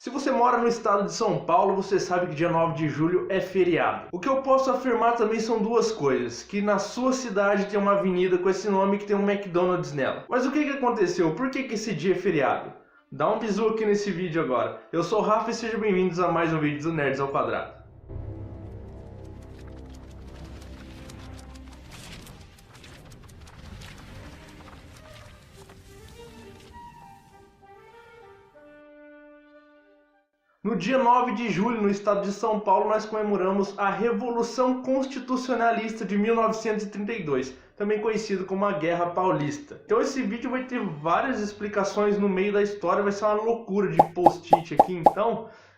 Se você mora no estado de São Paulo, você sabe que dia 9 de julho é feriado. O que eu posso afirmar também são duas coisas, que na sua cidade tem uma avenida com esse nome que tem um McDonald's nela. Mas o que aconteceu? Por que esse dia é feriado? Dá um bisu aqui nesse vídeo agora. Eu sou o Rafa e sejam bem-vindos a mais um vídeo do Nerds ao Quadrado. No dia 9 de julho, no estado de São Paulo, nós comemoramos a Revolução Constitucionalista de 1932, também conhecido como a Guerra Paulista. Então esse vídeo vai ter várias explicações no meio da história, vai ser uma loucura de post-it aqui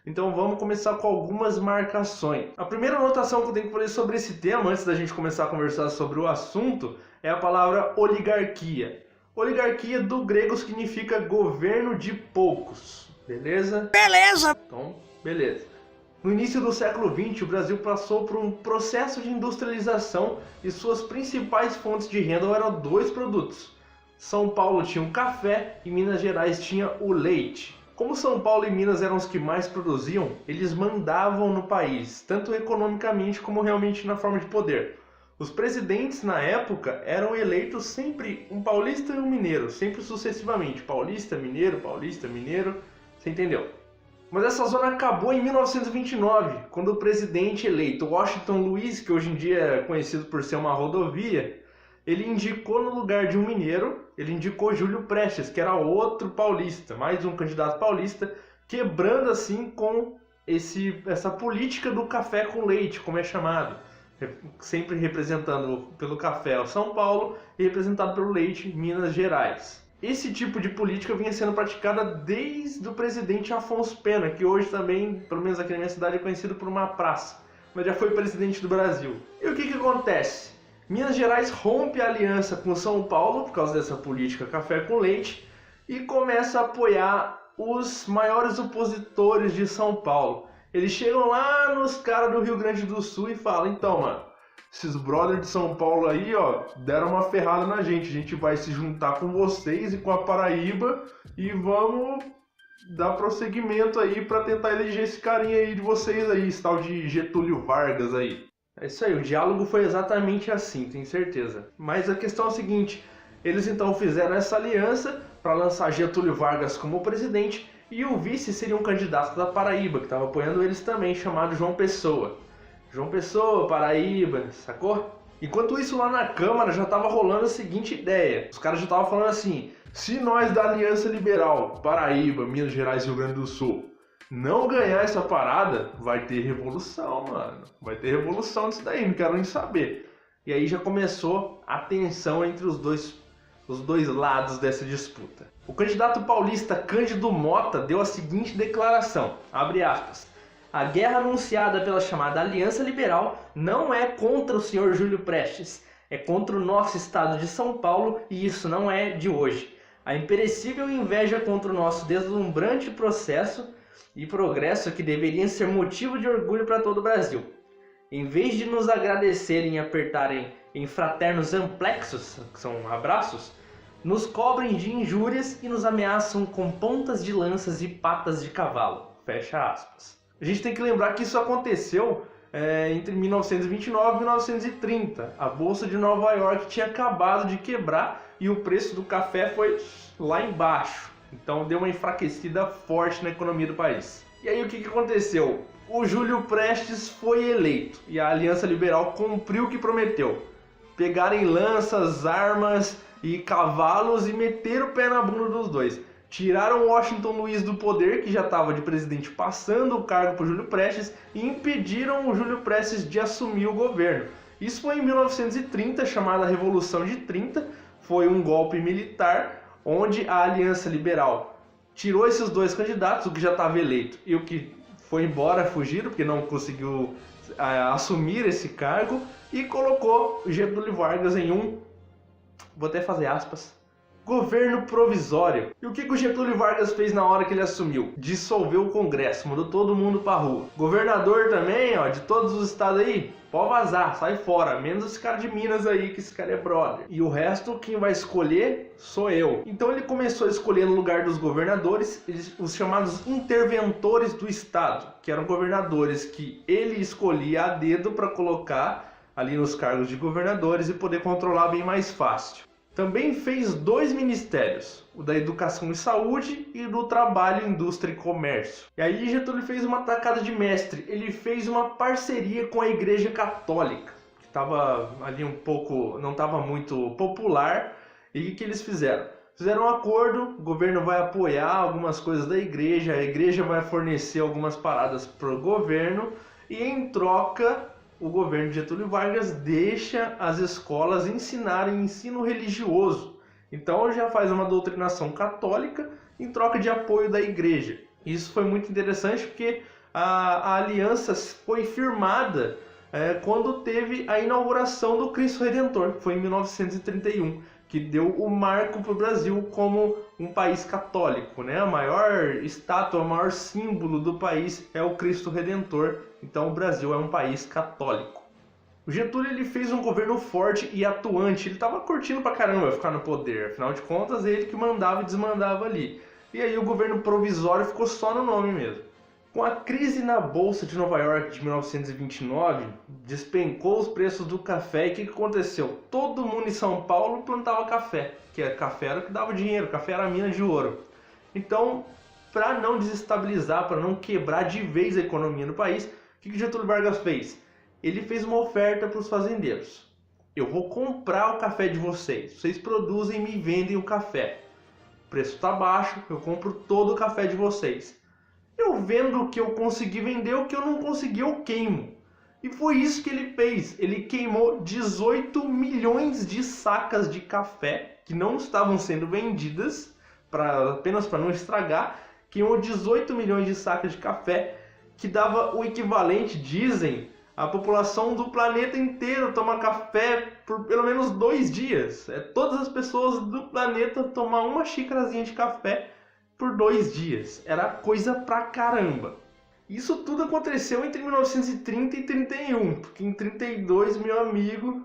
então vamos começar com algumas marcações. A primeira anotação que eu tenho que fazer sobre esse tema, antes da gente começar a conversar sobre o assunto, é a palavra oligarquia. Oligarquia do grego significa governo de poucos. Beleza? Beleza! Então, beleza. No início do século XX, o Brasil passou por um processo de industrialização e suas principais fontes de renda eram dois produtos. São Paulo tinha o café e Minas Gerais tinha o leite. Como São Paulo e Minas eram os que mais produziam, eles mandavam no país, tanto economicamente como realmente na forma de poder. Os presidentes na época eram eleitos sempre um paulista e um mineiro, sempre sucessivamente. Paulista, mineiro, você entendeu? Mas essa zona acabou em 1929, quando o presidente eleito Washington Luiz, que hoje em dia é conhecido por ser uma rodovia, ele indicou no lugar de um mineiro, ele indicou Júlio Prestes, que era outro paulista, mais um candidato paulista, quebrando assim com essa política do café com leite, como é chamado. Sempre representando pelo café o São Paulo e representado pelo leite Minas Gerais. Esse tipo de política vinha sendo praticada desde o presidente Afonso Pena, que hoje também, pelo menos aqui na minha cidade, é conhecido por uma praça, mas já foi presidente do Brasil. E o que acontece? Minas Gerais rompe a aliança com São Paulo, por causa dessa política café com leite, e começa a apoiar os maiores opositores de São Paulo. Eles chegam lá nos caras do Rio Grande do Sul e falam, então, mano, esses brothers de São Paulo aí, ó, deram uma ferrada na gente. A gente vai se juntar com vocês e com a Paraíba e vamos dar prosseguimento aí pra tentar eleger esse carinha aí de vocês aí, esse tal de Getúlio Vargas aí. É isso aí, o diálogo foi exatamente assim, tenho certeza. Mas a questão é a seguinte, eles então fizeram essa aliança para lançar Getúlio Vargas como presidente e o vice seria um candidato da Paraíba, que estava apoiando eles também, chamado João Pessoa. João Pessoa, Paraíba, sacou? Enquanto isso lá na Câmara já tava rolando a seguinte ideia. Os caras já estavam falando assim, se nós da Aliança Liberal, Paraíba, Minas Gerais e Rio Grande do Sul, não ganhar essa parada, vai ter revolução, mano. Vai ter revolução disso daí, não quero nem saber. E aí já começou a tensão entre os dois lados dessa disputa. O candidato paulista Cândido Mota deu a seguinte declaração, abre aspas, a guerra anunciada pela chamada Aliança Liberal não é contra o senhor Júlio Prestes, é contra o nosso estado de São Paulo e isso não é de hoje. A imperecível inveja contra o nosso deslumbrante processo e progresso que deveriam ser motivo de orgulho para todo o Brasil. Em vez de nos agradecerem e apertarem em fraternos amplexos, que são abraços, nos cobrem de injúrias e nos ameaçam com pontas de lanças e patas de cavalo. Fecha aspas. A gente tem que lembrar que isso aconteceu entre 1929 e 1930. A Bolsa de Nova York tinha acabado de quebrar e o preço do café foi lá embaixo. Então deu uma enfraquecida forte na economia do país. E aí o que aconteceu? O Júlio Prestes foi eleito e a Aliança Liberal cumpriu o que prometeu. Pegarem lanças, armas e cavalos e meteram o pé na bunda dos dois. Tiraram Washington Luiz do poder, que já estava de presidente, passando o cargo para o Júlio Prestes, e impediram o Júlio Prestes de assumir o governo. Isso foi em 1930, chamada Revolução de 30, foi um golpe militar, onde a Aliança Liberal tirou esses dois candidatos, o que já estava eleito e o que foi embora, fugiram, porque não conseguiu assumir esse cargo, e colocou Getúlio Vargas em vou até fazer aspas, Governo provisório. E o que o Getúlio Vargas fez na hora que ele assumiu? Dissolveu o Congresso, mandou todo mundo pra rua. Governador também, ó, de todos os estados aí, pode vazar, sai fora. Menos esse cara de Minas aí, que esse cara é brother. E o resto, quem vai escolher sou eu. Então ele começou a escolher no lugar dos governadores, os chamados interventores do estado, que eram governadores que ele escolhia a dedo para colocar ali nos cargos de governadores e poder controlar bem mais fácil. Também fez 2 ministérios, o da Educação e Saúde e do Trabalho, Indústria e Comércio. E aí Getúlio fez uma tacada de mestre, ele fez uma parceria com a Igreja Católica, que estava ali um pouco, não estava muito popular, e o que eles fizeram? Fizeram um acordo, o governo vai apoiar algumas coisas da igreja, a igreja vai fornecer algumas paradas para o governo, e em troca o governo de Getúlio Vargas deixa as escolas ensinarem ensino religioso. Então já faz uma doutrinação católica em troca de apoio da igreja. Isso foi muito interessante porque a aliança foi firmada quando teve a inauguração do Cristo Redentor, que foi em 1931, que deu o marco para o Brasil como um país católico, né? A maior estátua, o maior símbolo do país é o Cristo Redentor. Então o Brasil é um país católico. O Getúlio ele fez um governo forte e atuante. Ele estava curtindo pra caramba ficar no poder. Afinal de contas, ele que mandava e desmandava ali. E aí o governo provisório ficou só no nome mesmo. Com a crise na Bolsa de Nova York de 1929, despencou os preços do café e o que aconteceu? Todo mundo em São Paulo plantava café, que café era o que dava dinheiro, café era a mina de ouro. Então, para não desestabilizar, para não quebrar de vez a economia no país, o que Getúlio Vargas fez? Ele fez uma oferta para os fazendeiros. Eu vou comprar o café de vocês, vocês produzem e me vendem o café. O preço está baixo, eu compro todo o café de vocês. Eu vendo o que eu consegui vender, o que eu não consegui eu queimo. E foi isso que ele fez. Ele queimou 18 milhões de sacas de café que não estavam sendo vendidas, apenas para não estragar. Queimou 18 milhões de sacas de café, que dava o equivalente, dizem, a população do planeta inteiro tomar café por pelo menos 2 dias. Todas as pessoas do planeta tomar uma xícarazinha de café por 2 dias. Era coisa pra caramba. Isso tudo aconteceu entre 1930 e 31, porque em 32, meu amigo,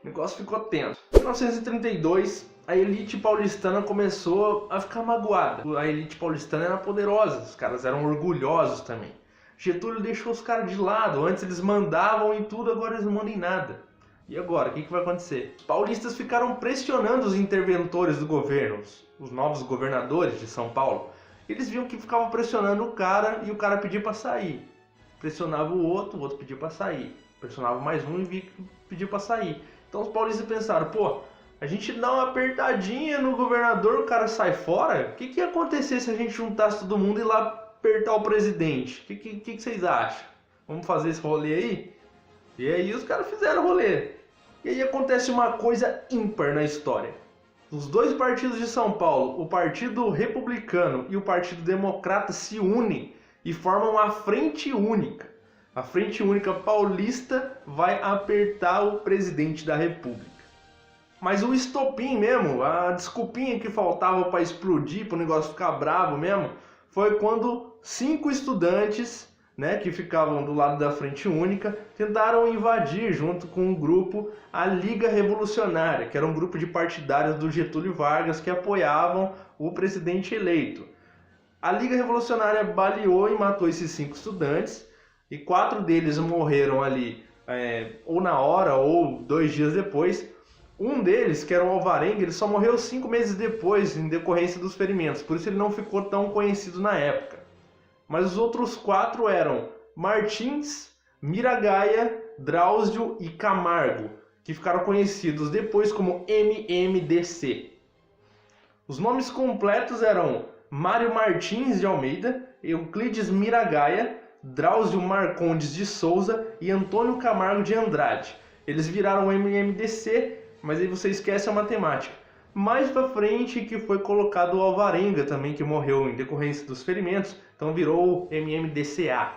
o negócio ficou tenso. Em 1932, a elite paulistana começou a ficar magoada. A elite paulistana era poderosa, os caras eram orgulhosos também. Getúlio deixou os caras de lado, antes eles mandavam em tudo, agora eles não mandam em nada. E agora, o que vai acontecer? Os paulistas ficaram pressionando os interventores do governo, os novos governadores de São Paulo. Eles viam que ficavam pressionando o cara e o cara pedia para sair. Pressionava o outro pedia para sair. Pressionava mais um e pedia para sair. Então os paulistas pensaram, pô, a gente dá uma apertadinha no governador, o cara sai fora? O que ia acontecer se a gente juntasse todo mundo e ir lá apertar o presidente? O que vocês acham? Vamos fazer esse rolê aí? E aí os caras fizeram o rolê. E aí acontece uma coisa ímpar na história. Os 2 partidos de São Paulo, o Partido Republicano e o Partido Democrata, se unem e formam a Frente Única. A Frente Única paulista vai apertar o presidente da República. Mas o estopim mesmo, a desculpinha que faltava para explodir, para o negócio ficar bravo mesmo, foi quando 5 estudantes, que ficavam do lado da Frente Única, tentaram invadir junto com um grupo a Liga Revolucionária, que era um grupo de partidários do Getúlio Vargas que apoiavam o presidente eleito. A Liga Revolucionária baleou e matou esses 5 estudantes, e 4 deles morreram ali ou na hora ou 2 dias depois. Um deles, que era o Alvarenga, ele só morreu 5 meses depois, em decorrência dos ferimentos, por isso ele não ficou tão conhecido na época. Mas os outros 4 eram Martins, Miragaia, Drauzio e Camargo, que ficaram conhecidos depois como MMDC. Os nomes completos eram Mário Martins de Almeida, Euclides Miragaia, Drauzio Marcondes de Souza e Antônio Camargo de Andrade. Eles viraram o MMDC, mas aí você esquece a matemática. Mais pra frente que foi colocado o Alvarenga também, que morreu em decorrência dos ferimentos, então virou o MMDCA.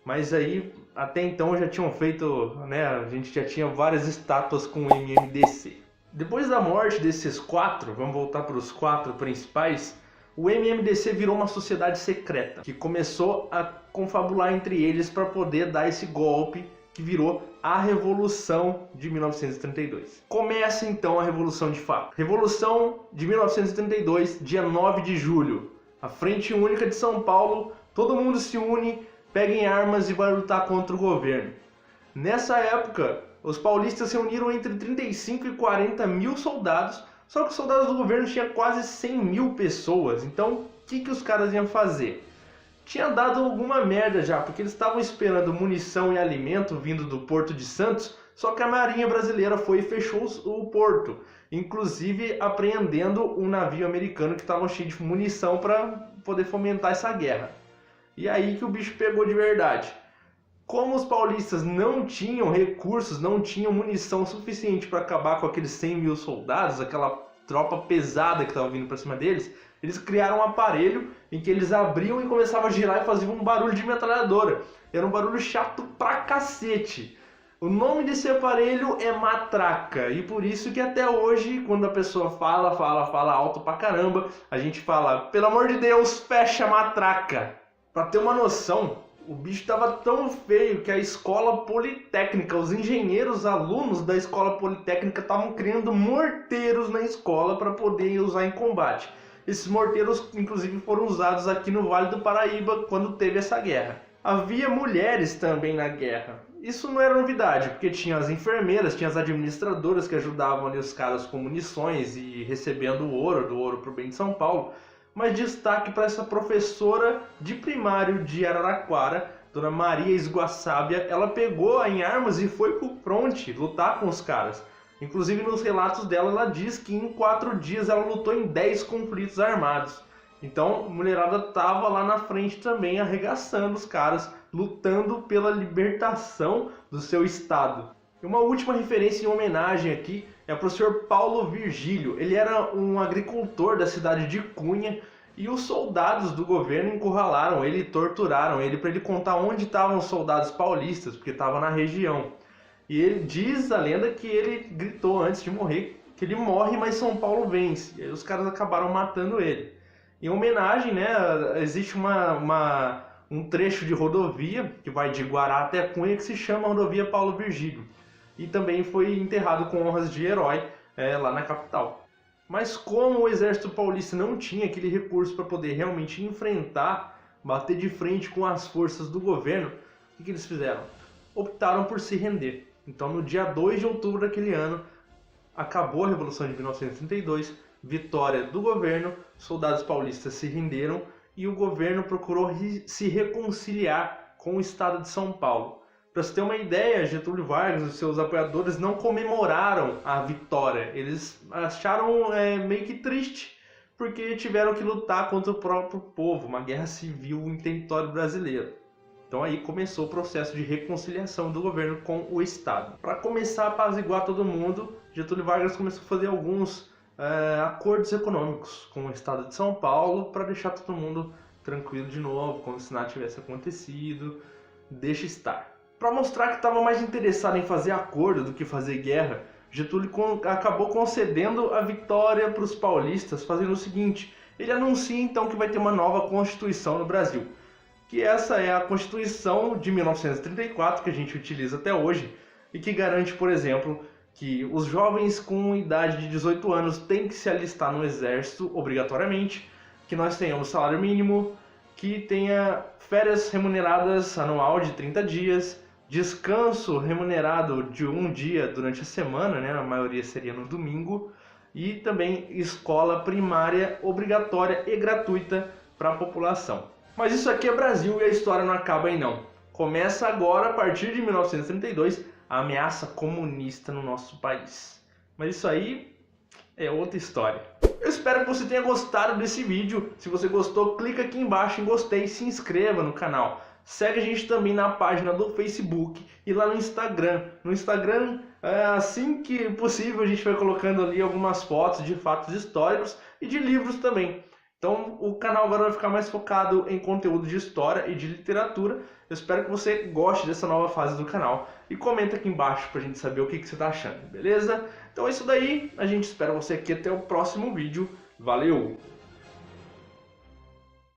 Mas aí, até então já tinham feito, a gente já tinha várias estátuas com o MMDC. Depois da morte desses 4, vamos voltar para os 4 principais, o MMDC virou uma sociedade secreta, que começou a confabular entre eles para poder dar esse golpe que virou a Revolução de 1932. Começa então a Revolução de fato. Revolução de 1932, dia 9 de julho. A Frente Única de São Paulo, todo mundo se une, pega em armas e vai lutar contra o governo. Nessa época, os paulistas se uniram entre 35 e 40 mil soldados, só que os soldados do governo tinham quase 100 mil pessoas. Então, o que os caras iam fazer? Tinha dado alguma merda já, porque eles estavam esperando munição e alimento vindo do Porto de Santos, só que a Marinha Brasileira foi e fechou o porto, inclusive apreendendo um navio americano que estava cheio de munição para poder fomentar essa guerra. E aí que o bicho pegou de verdade. Como os paulistas não tinham recursos, não tinham munição suficiente para acabar com aqueles 100 mil soldados, aquela tropa pesada que estava vindo para cima deles, eles criaram um aparelho em que eles abriam e começavam a girar e faziam um barulho de metralhadora. Era um barulho chato pra cacete. O nome desse aparelho é matraca, e por isso que até hoje, quando a pessoa fala alto pra caramba, a gente fala, pelo amor de Deus, fecha a matraca. Pra ter uma noção, o bicho tava tão feio que a escola politécnica, os engenheiros alunos da escola politécnica estavam criando morteiros na escola para poder usar em combate. Esses morteiros, inclusive, foram usados aqui no Vale do Paraíba quando teve essa guerra. Havia mulheres também na guerra. Isso não era novidade, porque tinha as enfermeiras, tinha as administradoras que ajudavam ali os caras com munições e recebendo ouro, do ouro para o bem de São Paulo. Mas destaque para essa professora de primário de Araraquara, Dona Maria Esguaçábia. Ela pegou em armas e foi pro fronte lutar com os caras. Inclusive nos relatos dela, ela diz que em 4 dias ela lutou em 10 conflitos armados. Então, a mulherada tava lá na frente também, arregaçando os caras, lutando pela libertação do seu estado. E uma última referência em homenagem aqui é para o senhor Paulo Virgílio. Ele era um agricultor da cidade de Cunha e os soldados do governo encurralaram ele e torturaram ele para ele contar onde estavam os soldados paulistas, porque estavam na região. E ele diz a lenda que ele gritou antes de morrer que ele morre, mas São Paulo vence. E aí os caras acabaram matando ele. Em homenagem, né, existe um trecho de rodovia que vai de Guará até Cunha que se chama Rodovia Paulo Virgílio. E também foi enterrado com honras de herói lá na capital. Mas como o exército paulista não tinha aquele recurso para poder realmente enfrentar, bater de frente com as forças do governo, o que eles fizeram? Optaram por se render. Então, no dia 2 de outubro daquele ano, acabou a Revolução de 1932, vitória do governo, soldados paulistas se renderam e o governo procurou se reconciliar com o estado de São Paulo. Para você ter uma ideia, Getúlio Vargas e seus apoiadores não comemoraram a vitória. Eles acharam meio que triste, porque tiveram que lutar contra o próprio povo, uma guerra civil em território brasileiro. Então aí começou o processo de reconciliação do governo com o Estado. Para começar a apaziguar todo mundo, Getúlio Vargas começou a fazer alguns acordos econômicos com o Estado de São Paulo para deixar todo mundo tranquilo de novo, como se nada tivesse acontecido, deixa estar. Para mostrar que estava mais interessado em fazer acordo do que fazer guerra, Getúlio acabou concedendo a vitória para os paulistas, fazendo o seguinte: ele anuncia então que vai ter uma nova Constituição no Brasil, que essa é a Constituição de 1934, que a gente utiliza até hoje, e que garante, por exemplo, que os jovens com idade de 18 anos têm que se alistar no Exército obrigatoriamente, que nós tenhamos salário mínimo, que tenha férias remuneradas anual de 30 dias, descanso remunerado de 1 dia durante a semana, né? A maioria seria no domingo, e também escola primária obrigatória e gratuita para a população. Mas isso aqui é Brasil e a história não acaba aí não. Começa agora, a partir de 1932, a ameaça comunista no nosso país. Mas isso aí é outra história. Eu espero que você tenha gostado desse vídeo. Se você gostou, clica aqui embaixo em gostei e se inscreva no canal. Segue a gente também na página do Facebook e lá no Instagram. No Instagram, assim que possível, a gente vai colocando ali algumas fotos de fatos históricos e de livros também. Então o canal agora vai ficar mais focado em conteúdo de história e de literatura. Eu espero que você goste dessa nova fase do canal e comenta aqui embaixo pra gente saber o que você tá achando, beleza? Então é isso daí, a gente espera você aqui até o próximo vídeo. Valeu!